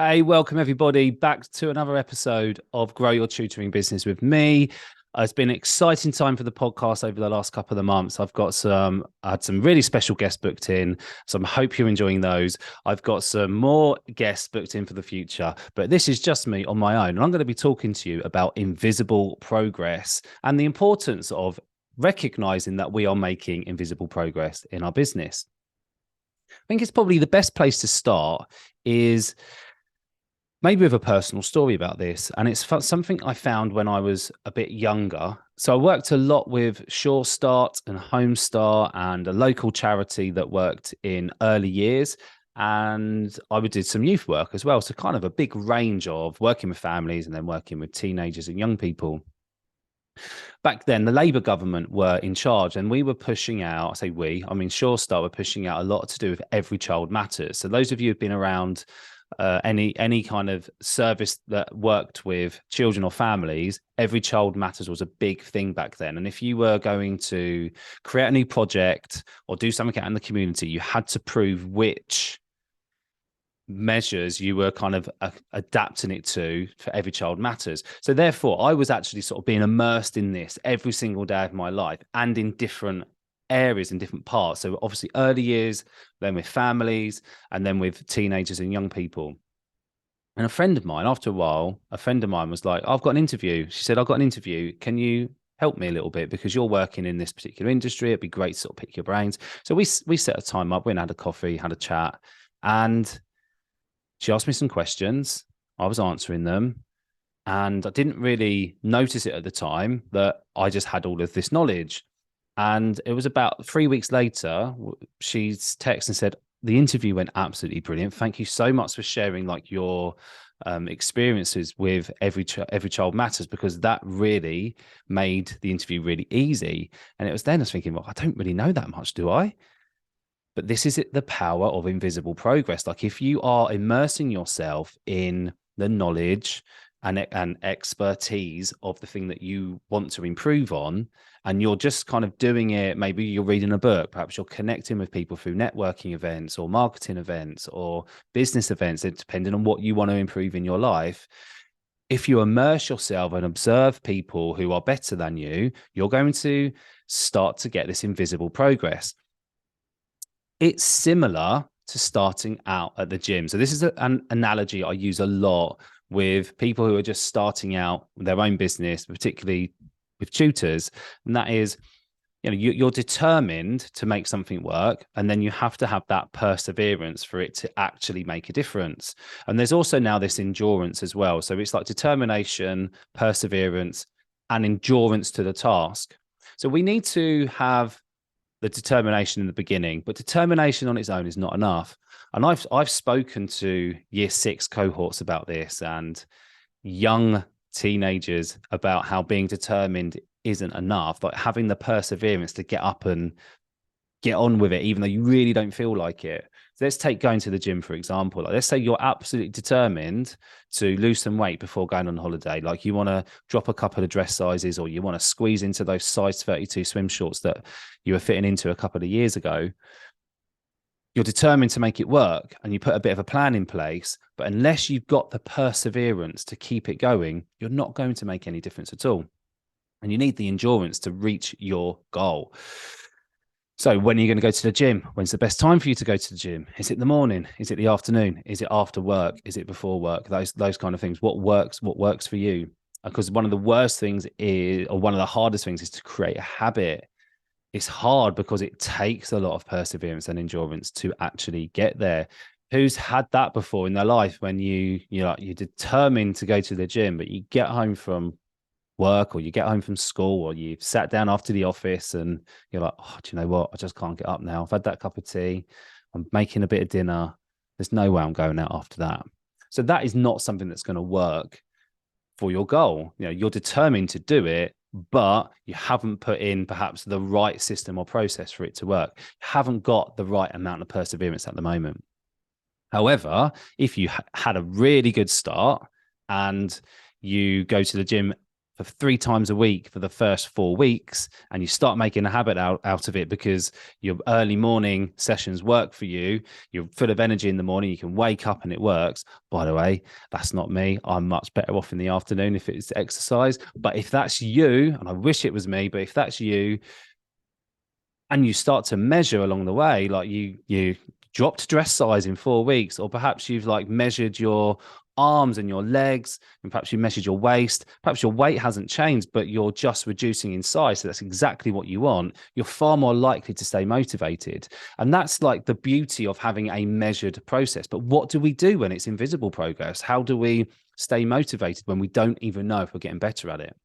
Hey, welcome everybody back to another episode of Grow Your Tutoring Business with me. It's been an exciting time for the podcast over the last couple of months. I had some really special guests booked in, so I hope you're enjoying those. I've got some more guests booked in for the future, but this is just me on my own. And I'm going to be talking to you about invisible progress and the importance of recognizing that we are making invisible progress in our business. I think it's probably the best place to start is maybe with a personal story about this. And it's something I found when I was a bit younger. So I worked a lot with Sure Start and Home Start and a local charity that worked in early years. And I would do some youth work as well. So kind of a big range of working with families and then working with teenagers and young people. Back then, the Labour government were in charge and we were pushing out, I say we, I mean, Sure Start were pushing out a lot to do with Every Child Matters. So those of you who've been around any kind of service that worked with children or families, Every Child Matters was a big thing back then. And if you were going to create a new project or do something out in the community, you had to prove which measures you were kind of adapting it to for Every Child Matters. So therefore, I was actually sort of being immersed in this every single day of my life and in different areas in different parts. So obviously early years, then with families, and then with teenagers and young people. And a friend of mine, after a while, a friend of mine was like, I've got an interview. She said, I've got an interview. Can you help me a little bit? Because you're working in this particular industry. It'd be great to sort of pick your brains. So we set a time up, went and had a coffee, had a chat. And she asked me some questions. I was answering them. And I didn't really notice it at the time that I just had all of this knowledge. And it was about 3 weeks later, she's texted and said, the interview went absolutely brilliant. Thank you so much for sharing like your experiences with Every Child Matters, because that really made the interview really easy. And it was then I was thinking, well, I don't really know that much, do I? But this is the power of invisible progress. Like if you are immersing yourself in the knowledge and expertise of the thing that you want to improve on, and you're just kind of doing it, maybe you're reading a book, perhaps you're connecting with people through networking events or marketing events or business events, depending on what you want to improve in your life. If you immerse yourself and observe people who are better than you, you're going to start to get this invisible progress. It's similar to starting out at the gym. So this is an analogy I use a lot with people who are just starting out their own business, particularly with tutors. And that is, you're determined to make something work, and then you have to have that perseverance for it to actually make a difference. And there's also now this endurance as well. So it's like determination, perseverance, and endurance to the task. So we need to have the determination in the beginning, but determination on its own is not enough. And I've spoken to year 6 cohorts about this and young teenagers about how being determined isn't enough, like having the perseverance to get up and get on with it, even though you really don't feel like it. So let's take going to the gym, for example. Like, let's say you're absolutely determined to lose some weight before going on holiday. Like you want to drop a couple of dress sizes, or you want to squeeze into those size 32 swim shorts that you were fitting into a couple of years ago. You're determined to make it work and you put a bit of a plan in place, but unless you've got the perseverance to keep it going, you're not going to make any difference at all. And you need the endurance to reach your goal. So when are you going to go to the gym? When's the best time for you to go to the gym? Is it the morning? Is it the afternoon? Is it after work? Is it before work? Those kind of things. What works for you? Because one of the worst things is, or one of the hardest things is to create a habit. It's hard because it takes a lot of perseverance and endurance to actually get there. Who's had that before in their life when you're determined to go to the gym, but you get home from work or you get home from school or you've sat down after the office and you're like, oh, do you know what? I just can't get up now. I've had that cup of tea. I'm making a bit of dinner. There's no way I'm going out after that. So that is not something that's going to work for your goal. You're determined to do it, but you haven't put in perhaps the right system or process for it to work. You haven't got the right amount of perseverance at the moment. However, if you had a really good start and you go to the gym for 3 times a week for the first 4 weeks, and you start making a habit out of it because your early morning sessions work for you, you're full of energy in the morning, you can wake up and it works. By the way, that's not me. I'm much better off in the afternoon if it's exercise. But if that's you, and I wish it was me, but if that's you, and you start to measure along the way, like you dropped dress size in 4 weeks, or perhaps you've like measured your arms and your legs, and perhaps you measured your waist, perhaps your weight hasn't changed, but you're just reducing in size. So that's exactly what you want. You're far more likely to stay motivated. And that's like the beauty of having a measured process. But what do we do when it's invisible progress? How do we stay motivated when we don't even know if we're getting better at it?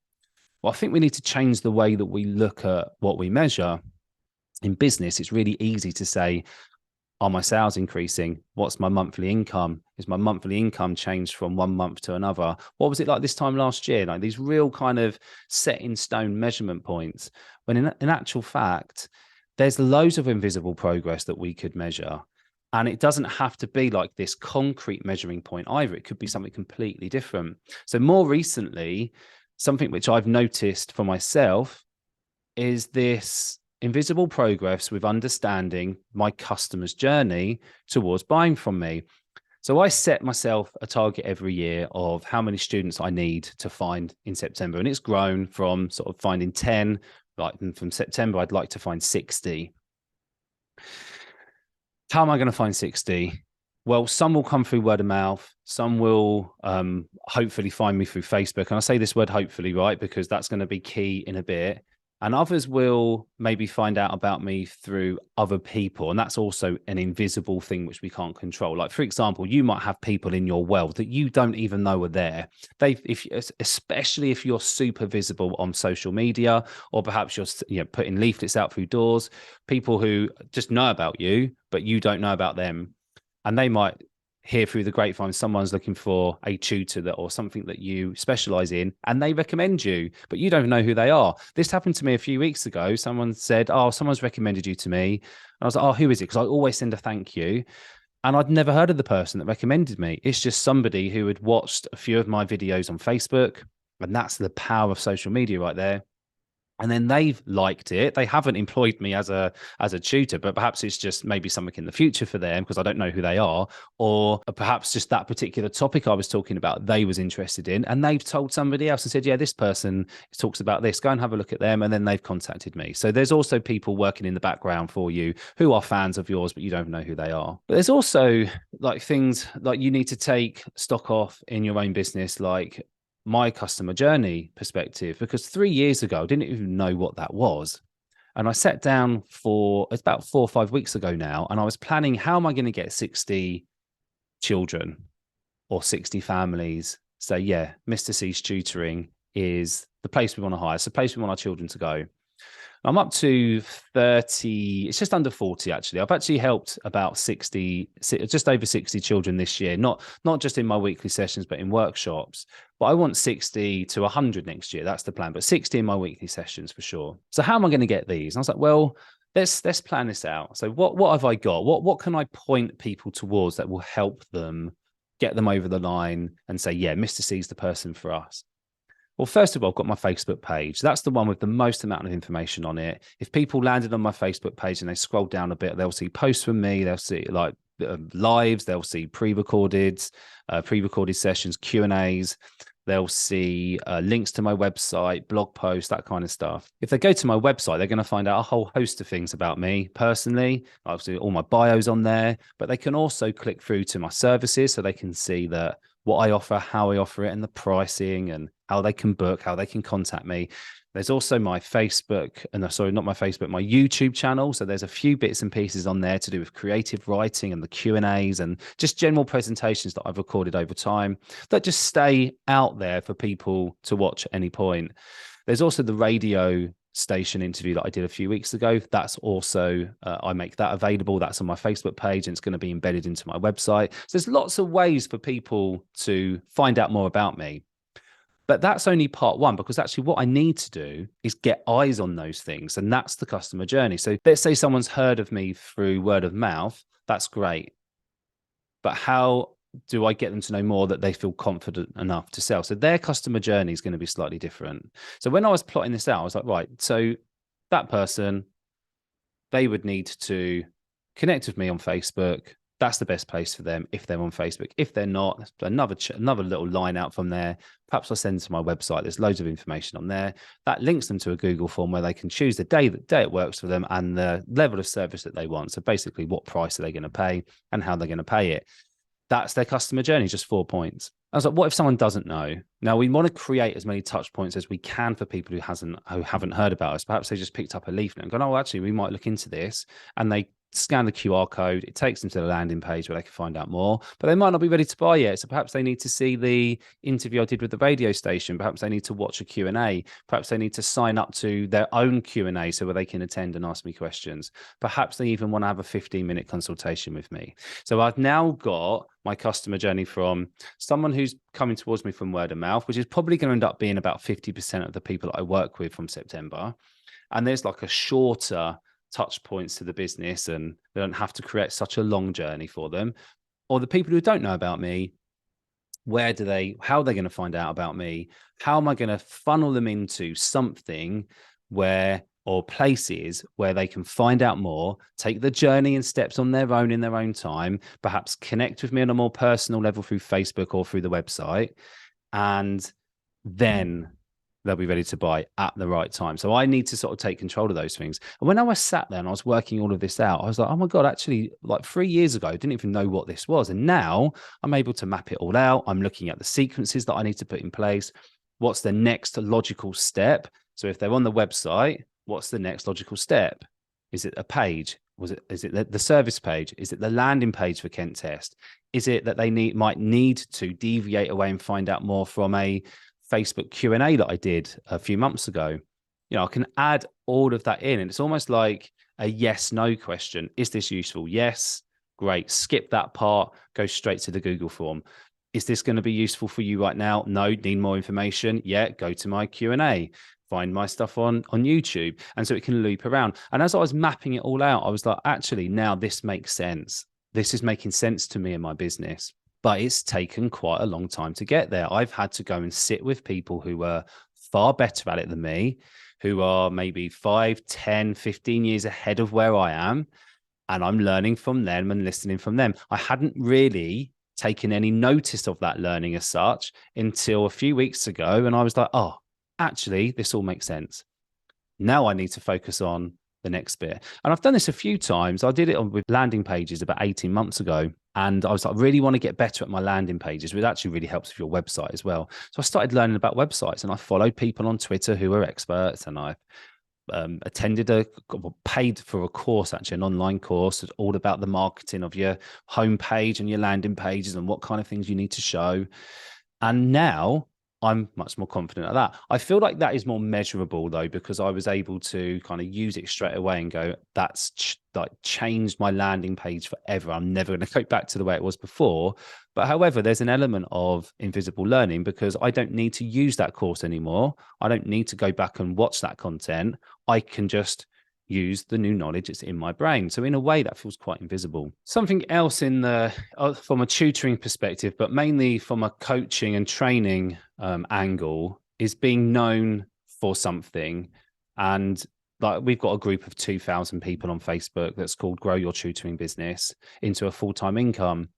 Well, I think we need to change the way that we look at what we measure. In business, it's really easy to say, are my sales increasing? What's my monthly income? Is my monthly income changed from one month to another? What was it like this time last year? Like these real kind of set in stone measurement points. When in actual fact, there's loads of invisible progress that we could measure. And it doesn't have to be like this concrete measuring point either. It could be something completely different. So more recently, something which I've noticed for myself is this invisible progress with understanding my customer's journey towards buying from me. So I set myself a target every year of how many students I need to find in September. And it's grown from sort of finding 10, like from September, I'd like to find 60. How am I going to find 60? Well, some will come through word of mouth. Some will hopefully find me through Facebook. And I say this word hopefully, right? Because that's going to be key in a bit. And others will maybe find out about me through other people. And that's also an invisible thing which we can't control. Like, for example, you might have people in your world that you don't even know are there. Especially if you're super visible on social media, or perhaps you're putting leaflets out through doors, people who just know about you, but you don't know about them. And they might hear through the grapevine someone's looking for a tutor or something that you specialize in, and they recommend you, but you don't know who they are. This happened to me a few weeks ago. Someone said, oh, someone's recommended you to me. And I was like, oh, who is it? Because I always send a thank you. And I'd never heard of the person that recommended me. It's just somebody who had watched a few of my videos on Facebook. And that's the power of social media right there. And then they've liked it. They haven't employed me as a tutor, but perhaps it's just maybe something in the future for them because I don't know who they are, or perhaps just that particular topic I was talking about they was interested in, and they've told somebody else and said, yeah, this person talks about this, go and have a look at them, and then they've contacted me. So there's also people working in the background for you who are fans of yours, but you don't know who they are. But there's also like things like you need to take stock off in your own business, like my customer journey perspective, because 3 years ago, I didn't even know what that was. And I sat down it's about 4 or 5 weeks ago now, and I was planning, how am I going to get 60 children or 60 families say, yeah, Mr. C's tutoring is the place we want to hire. It's the place we want our children to go. I'm up to 30, it's just under 40 actually. I've actually helped about 60, just over 60 children this year, not just in my weekly sessions, but in workshops. But I want 60 to 100 next year. That's the plan, but 60 in my weekly sessions for sure. So how am I going to get these? And I was like, well, let's plan this out. So what have I got? What can I point people towards that will help them get them over the line and say, yeah, Mr. C's the person for us? Well, first of all, I've got my Facebook page. That's the one with the most amount of information on it. If people landed on my Facebook page and they scroll down a bit, they'll see posts from me. They'll see like lives. They'll see pre-recorded sessions, Q&As. They'll see links to my website, blog posts, that kind of stuff. If they go to my website, they're going to find out a whole host of things about me personally. Obviously, all my bios on there, but they can also click through to my services so they can see that what I offer, how I offer it, and the pricing, and how they can book, how they can contact me. There's also my Facebook, sorry, not my Facebook, my YouTube channel. So there's a few bits and pieces on there to do with creative writing and the Q&As and just general presentations that I've recorded over time that just stay out there for people to watch at any point. There's also the radio station interview that I did a few weeks ago. That's also, I make that available. That's on my Facebook page, and it's going to be embedded into my website. So there's lots of ways for people to find out more about me. But that's only part one, because actually what I need to do is get eyes on those things. And that's the customer journey. So let's say someone's heard of me through word of mouth. That's great. But how do I get them to know more that they feel confident enough to sell? So their customer journey is going to be slightly different. So when I was plotting this out, I was like, right, so that person, they would need to connect with me on Facebook. That's the best place for them if they're on Facebook. If they're not, another little line out from there. Perhaps I'll send them to my website. There's loads of information on there that links them to a Google form where they can choose the day it works for them and the level of service that they want. So basically, what price are they going to pay and how they're going to pay it. That's their customer journey, just 4 points. I was like, what if someone doesn't know? Now, we want to create as many touch points as we can for people who haven't heard about us. Perhaps they just picked up a leaflet and gone, oh, actually, we might look into this. And they scan the QR code. It takes them to the landing page where they can find out more, but they might not be ready to buy yet. So perhaps they need to see the interview I did with the radio station. Perhaps they need to watch a Q&A. Perhaps they need to sign up to their own Q&A so where they can attend and ask me questions. Perhaps they even want to have a 15-minute consultation with me. So I've now got my customer journey from someone who's coming towards me from word of mouth, which is probably going to end up being about 50% of the people that I work with from September. And there's like a shorter touch points to the business, and they don't have to create such a long journey for them. Or the people who don't know about me, how are they going to find out about me? How am I going to funnel them into something or places where they can find out more, take the journey and steps on their own in their own time, perhaps connect with me on a more personal level through Facebook or through the website, and then they'll be ready to buy at the right time. So I need to sort of take control of those things. And when I was sat there and I was working all of this out, I was like, oh my God, actually, like 3 years ago, I didn't even know what this was. And now I'm able to map it all out. I'm looking at the sequences that I need to put in place. What's the next logical step? So if they're on the website, what's the next logical step? Is it a page? Is it the service page? Is it the landing page for Kent Test? Is it that they might need to deviate away and find out more from a Facebook Q&A that I did a few months ago? I can add all of that in, and it's almost like a yes/no question. Is this useful? Yes. Great. Skip that part. Go straight to the Google form. Is this going to be useful for you right now? No. Need more information? Yeah. Go to my Q&A. Find my stuff on YouTube. And so it can loop around. And as I was mapping it all out, I was like, actually, now this makes sense. This is making sense to me and my business. But it's taken quite a long time to get there. I've had to go and sit with people who were far better at it than me, who are maybe 5, 10, 15 years ahead of where I am. And I'm learning from them and listening from them. I hadn't really taken any notice of that learning as such until a few weeks ago. And I was like, oh, actually, this all makes sense. Now I need to focus on the next bit. And I've done this a few times. I did it with landing pages about 18 months ago. And I was like, I really want to get better at my landing pages, which actually really helps with your website as well. So I started learning about websites, and I followed people on Twitter who are experts, and I paid for a course, actually an online course all about the marketing of your homepage and your landing pages and what kind of things you need to show. And now I'm much more confident at that. I feel like that is more measurable though, because I was able to kind of use it straight away and go, that's like changed my landing page forever. I'm never going to go back to the way it was before. But however, there's an element of invisible learning because I don't need to use that course anymore. I don't need to go back and watch that content. I can just use the new knowledge that's in my brain. So in a way that feels quite invisible. Something else from a tutoring perspective, but mainly from a coaching and training angle, is being known for something. And like we've got a group of 2,000 people on Facebook that's called Grow Your Tutoring Business into a full-time income.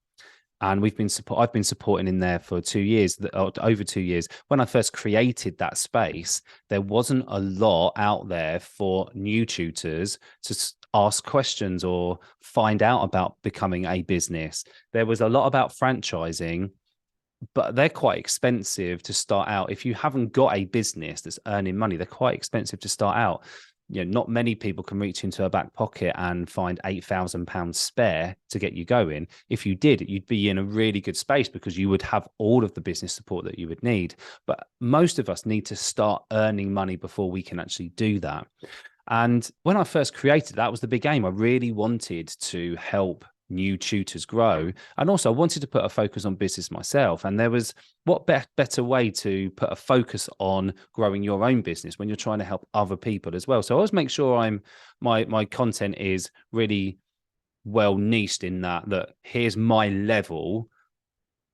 And I've been supporting in there for 2 years, over 2 years. When I first created that space, there wasn't a lot out there for new tutors to ask questions or find out about becoming a business. There was a lot about franchising, but they're quite expensive to start out. If you haven't got a business that's earning money, they're quite expensive to start out. Not many people can reach into a back pocket and find £8,000 spare to get you going. If you did, you'd be in a really good space because you would have all of the business support that you would need. But most of us need to start earning money before we can actually do that. And when I first created, that was the big aim. I really wanted to help new tutors grow. And also I wanted to put a focus on business myself. And there was what better way to put a focus on growing your own business when you're trying to help other people as well. So I always make sure my content is really well niched in that here's my level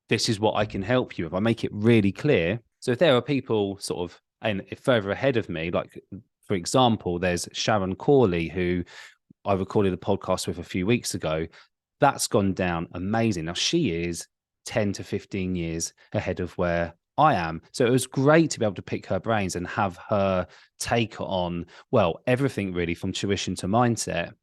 this is what I can help you with. I make it really clear. So if there are people sort of and further ahead of me, like for example, there's Sharon Corley, who I recorded a podcast with a few weeks ago. That's gone down amazing. Now she is 10 to 15 years ahead of where I am. So it was great to be able to pick her brains and have her take on, well, everything really from tuition to mindset.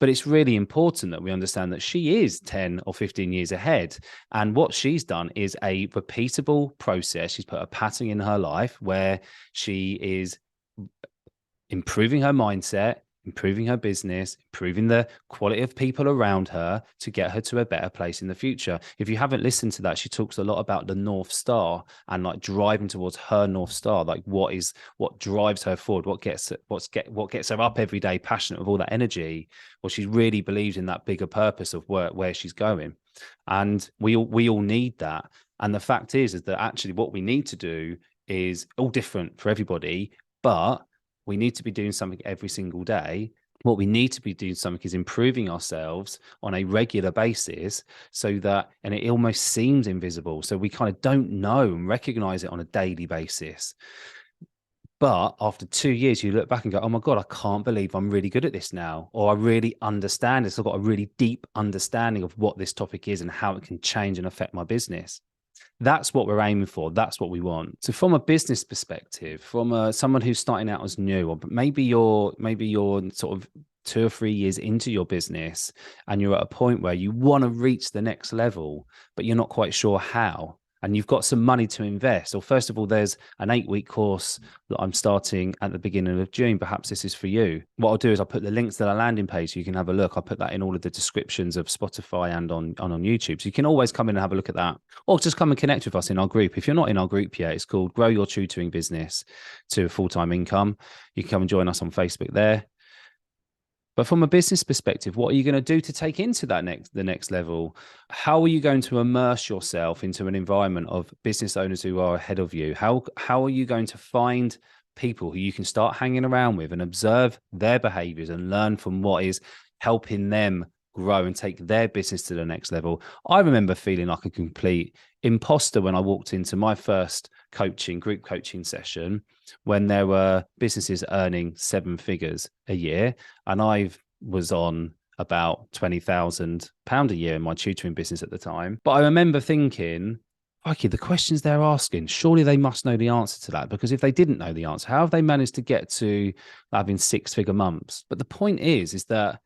But it's really important that we understand that she is 10 or 15 years ahead. And what she's done is a repeatable process. She's put a pattern in her life where she is improving her mindset, improving her business, improving the quality of people around her to get her to a better place in the future. If you haven't listened to that, she talks a lot about the North Star and like driving towards her North Star, like what drives her forward, what gets her up every day, passionate with all that energy. Well, she really believes in that bigger purpose of where she's going. And we all need that. And the fact is that actually what we need to do is all different for everybody, but we need to be doing something every single day. What we need to be doing something is improving ourselves on a regular basis so that, and it almost seems invisible. So we kind of don't know and recognize it on a daily basis. But after 2 years, you look back and go, oh my God, I can't believe I'm really good at this now. Or I really understand this. I've got a really deep understanding of what this topic is and how it can change and affect my business. That's what we're aiming for. That's what we want. So from a business perspective, from someone who's starting out as new, or maybe you're sort of 2 or 3 years into your business and you're at a point where you want to reach the next level, but you're not quite sure how. And you've got some money to invest. Or first of all, there's an 8-week course that I'm starting at the beginning of June. Perhaps this is for you. What I'll do is I'll put the links to the landing page so you can have a look. I'll put that in all of the descriptions of Spotify and on YouTube. So you can always come in and have a look at that. Or just come and connect with us in our group. If you're not in our group yet, it's called Grow Your Tutoring Business to a Full-Time Income. You can come and join us on Facebook there. But from a business perspective, what are you going to do to take into the next level? How are you going to immerse yourself into an environment of business owners who are ahead of you? How are you going to find people who you can start hanging around with and observe their behaviors and learn from what is helping them grow and take their business to the next level? I remember feeling like a complete imposter when I walked into my first group coaching session, when there were businesses earning 7 figures a year, and I was on about £20,000 a year in my tutoring business at the time. But I remember thinking, okay, the questions they're asking, surely they must know the answer to that, because if they didn't know the answer, how have they managed to get to having 6-figure months? But the point is that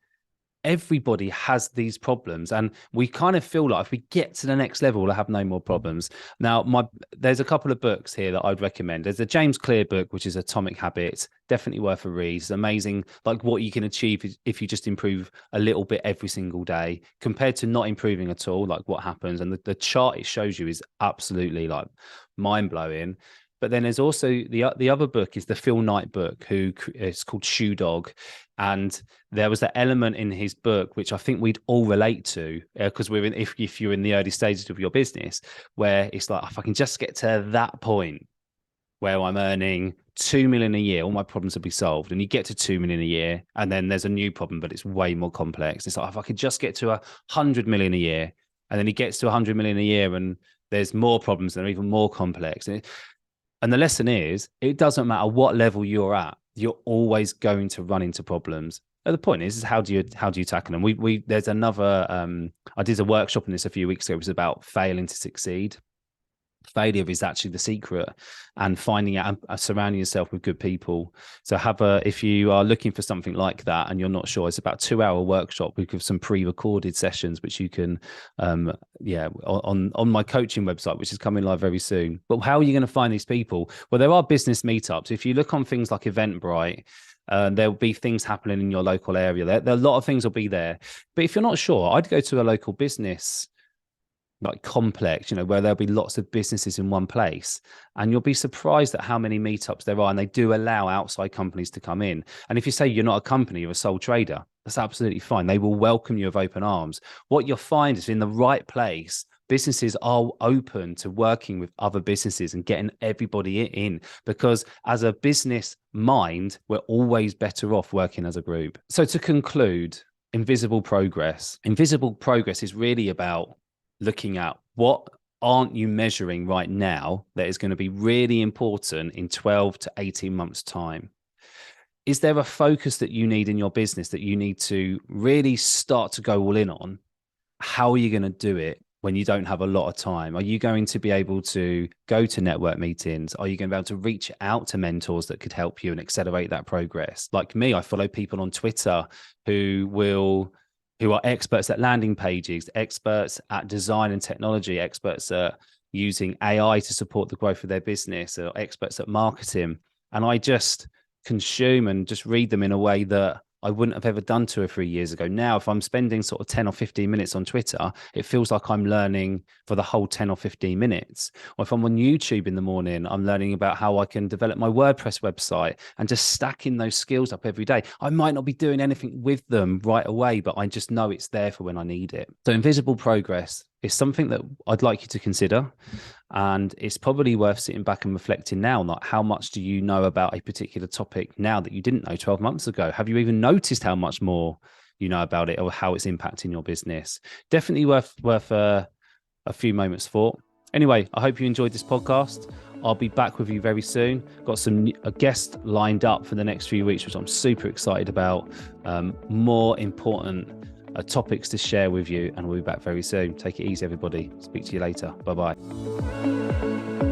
everybody has these problems, and we kind of feel like if we get to the next level, we'll have no more problems. Now, there's a couple of books here that I'd recommend. There's a James Clear book, which is Atomic Habits, definitely worth a read. It's amazing, like what you can achieve if you just improve a little bit every single day compared to not improving at all, like what happens. And the chart it shows you is absolutely like mind-blowing. But then there's also the other book is the Phil Knight book, it's called Shoe Dog. And there was that element in his book, which I think we'd all relate to, because if you're in the early stages of your business, where it's like, if I can just get to that point where I'm earning 2 million a year, all my problems will be solved. And you get to 2 million a year, and then there's a new problem, but it's way more complex. It's like, if I could just get to 100 million a year, and then he gets to 100 million a year, and there's more problems that are even more complex. And the lesson is, it doesn't matter what level you're at, you're always going to run into problems. And the point is how do you tackle them? There's another, I did a workshop on this a few weeks ago. It was about failing to succeed. Failure is actually the secret, and finding out and surrounding yourself with good people. So if you are looking for something like that and you're not sure, it's about a 2-hour workshop with some pre-recorded sessions, which you can on my coaching website, which is coming live very soon. But how are you going to find these people? Well, there are business meetups. If you look on things like Eventbrite, there'll be things happening in your local area. There a lot of things will be there. But if you're not sure, I'd go to a local business like complex, where there'll be lots of businesses in one place, and you'll be surprised at how many meetups there are. And they do allow outside companies to come in. And if you say you're not a company, you're a sole trader, that's absolutely fine. They will welcome you with open arms. What you'll find is, in the right place, businesses are open to working with other businesses and getting everybody in, because as a business mind, we're always better off working as a group. So to conclude, invisible progress is really about looking at what aren't you measuring right now that is going to be really important in 12 to 18 months' time? Is there a focus that you need in your business that you need to really start to go all in on? How are you going to do it when you don't have a lot of time? Are you going to be able to go to network meetings? Are you going to be able to reach out to mentors that could help you and accelerate that progress? Like me, I follow people on Twitter who are experts at landing pages, experts at design and technology, experts at using AI to support the growth of their business, or experts at marketing. And I just consume and just read them in a way that I wouldn't have ever done 2 or 3 years ago. Now, if I'm spending sort of 10 or 15 minutes on Twitter, it feels like I'm learning for the whole 10 or 15 minutes. Or if I'm on YouTube in the morning, I'm learning about how I can develop my WordPress website and just stacking those skills up every day. I might not be doing anything with them right away, but I just know it's there for when I need it. So invisible progress is something that I'd like you to consider. And it's probably worth sitting back and reflecting now, like how much do you know about a particular topic now that you didn't know 12 months ago? Have you even noticed how much more you know about it or how it's impacting your business? Definitely worth a few moments thought. Anyway, I hope you enjoyed this podcast. I'll be back with you very soon. Got a guest lined up for the next few weeks, which I'm super excited about. More important topics to share with you, and we'll be back very soon. Take it easy, everybody. Speak to you later. Bye-bye.